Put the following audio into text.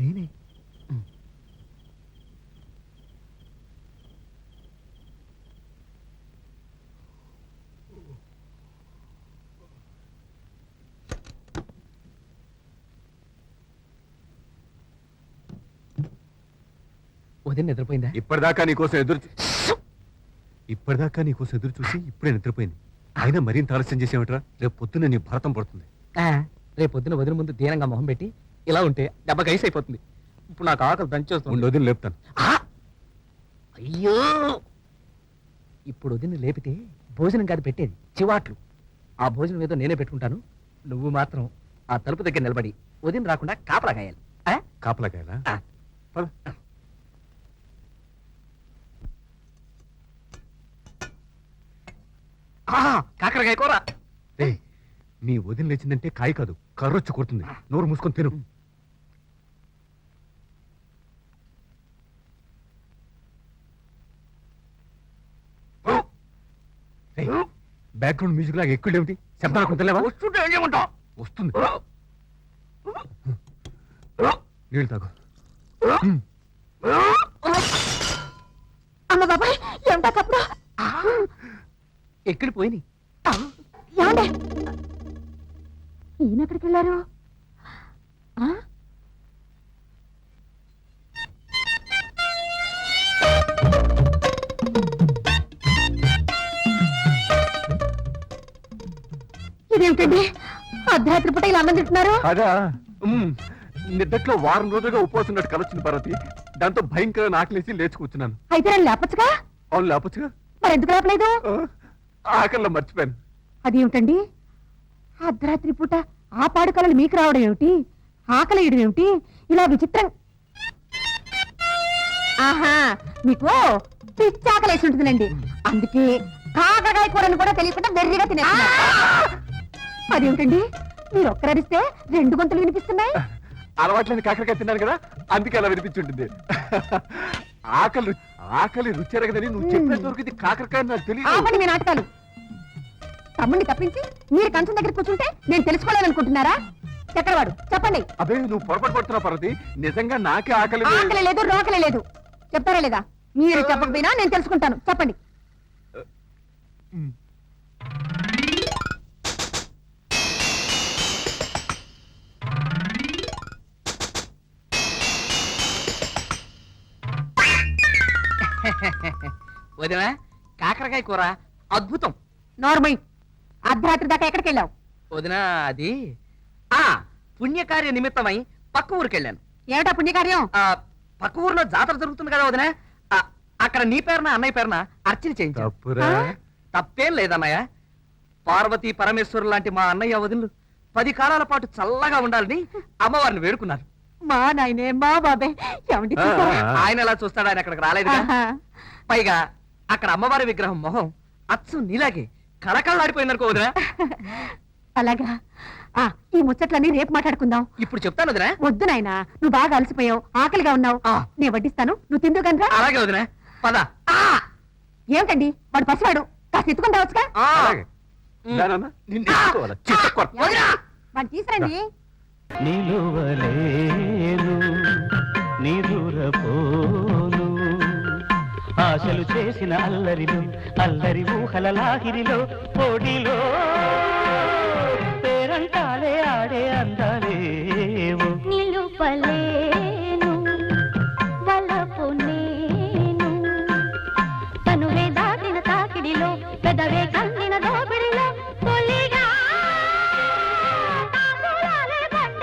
నేనే వదిన నిద్రపోయిందా? ఇప్పటిదాకా నీకోసం ఎదురు చూసి ఇప్పుడే నిద్రపోయింది. అయినా మరింత ఆలస్యం చేసేవట్రా? రేపు పొద్దున్న నీ భరతం పడుతుంది. రేపు పొద్దున వదిన ముందు దీనంగా మొహం పెట్టి ఇలా ఉంటే దెబ్బకి ఐస్ అయిపోతుంది. ఇప్పుడు నాకు ఆకలి దంచేస్తుంది. వదిన లేపుతాను. అయ్యో, ఇప్పుడు వదిన లేపితే భోజనం కాదు పెట్టేది, చివాట్లు. ఆ భోజనం ఏదో నేనే పెట్టుకుంటాను. నువ్వు మాత్రం ఆ తలుపు దగ్గర నిలబడి వదిన రాకుండా కాపలా కాయాలి. కాపలా కాయాలా? కాకరకాయ కూర. నీ వదిన లేచిందంటే కాయ కాదు, కర్రొచ్చి కొడుతుంది. నోరు మూసుకొని తిను. బ్యాక్గ్రౌండ్ మ్యూజిక్ లాగా ఎక్కువ ఏమిటి? శబ్దాలు కొంతలేవా? వస్తుంది. నీళ్ళు తాగు. అమ్మ బాబాయ్, ఏమిటా కప్పుడు? ఎక్కడి పోయి? ఈయన ఎక్కడికి వెళ్ళారు? ఇదేమిటండి, అర్ధరాత్రి పూట ఇలా అన్నం తింటున్నారు? అదా, నిద్దట్లో వారం రోజులుగా ఉపవాసం కలొచ్చింది పార్వతి. దాంతో భయంకర ఆకలేసి లేచి కూర్చున్నాను. అయితే నన్ను లేపచ్చుగా? అవును లేపచ్చుగా. మరి ఎందుకు లేపలేదు? ఆకలిలో మర్చిపోయాను. అదేమిటండి, అర్ధరాత్రి పూట ఆ పాడు కళలు మీకు రావడం ఏమిటి? ఆకలేయడం ఏమిటి? ఇలా విచిత్రం. ఆహా, మీకు పిచ్చి ఆకలేసి ఉంటుందండి. అందుకే కాకరకాయ కూరను కూడా తెలియకుండా వెర్రిగా తినేస్తున్నారు. అదేమిటండి, మీరు ఒక్కరడిస్తే 2 గొంతులు వినిపిస్తున్నాయి. అలవాట్లేని కాకరకాయ తిన్నాను కదా, అందుకే అలా వినిపించుంటుంది. ఆకలి రుచి ఎరగదని నువ్వు చెప్పేంత వరకు ఇది కాకరకాయ నాకు తెలియదు. మీ నాటకాలు. తమ్ముడిని తప్పించి మీరు కంచం దగ్గర కూర్చుంటే నేను తెలుసుకోలేదనుకుంటున్నారా? ఎక్కడవాడు చెప్పండి. అదే నువ్వు పొరపాటు పడుతున్నావు పార్వతి. నిజంగా నాకే ఆకలి లేదు, రోకలే లేదు. చెప్తారా లేదా? మీరు చెప్పకపోయినా నేను తెలుసుకుంటాను. చెప్పండి. వదినా, కాకరకాయ కూర అద్భుతం. నార్మల్. అర్ధరాత్రి దాకా ఎక్కడికి వెళ్ళావు? వదినా, అది పుణ్యకార్య నిమిత్తమై పక్క ఊరికెళ్ళాను. ఏమిటా పుణ్యకార్యం? పక్క ఊర్లో జాతర జరుగుతుంది కదా వదినా, అక్కడ నీ పేరున అన్నయ్య పేరున అర్చన చేయించావు. తప్పేం లేదన్నయ్య. పార్వతీ పరమేశ్వరు లాంటి మా అన్నయ్య వదిలు 10 కాలాల పాటు చల్లగా ఉండాలని అమ్మవారిని వేడుకున్నారు. మా నాయనే, మా బాబే. ఆయన ఎలా చూస్తాడు? ఆయన అక్కడికి రాలేదు. పైగా అక్కడ అమ్మవారి విగ్రహం మొహం అచ్చు నీలాగే కళకళలాడిపోయిందనుకో వదినా. అలాగా? ఈ ముచ్చట్లన్నీ రేపు మాట్లాడుకుందాం. ఇప్పుడు చెప్తాను వదినా. వద్దు నాయనా, నువ్వు బాగా అలసిపోయావు, ఆకలిగా ఉన్నావు. నేను వడ్డిస్తాను, నువ్వు తిందు కనుక. అలాగే వదినా, పద. ఏమిటండి, వాడు పసివాడు, కాస్త ఎత్తుకుని రావచ్చుగా. వాడు తీసురండి. ఆశలు చేసిన అల్లరిలో, అల్లరి ఊహల లాహిరిలో, కోడిలో పేరంటాలే ఆడే అందాల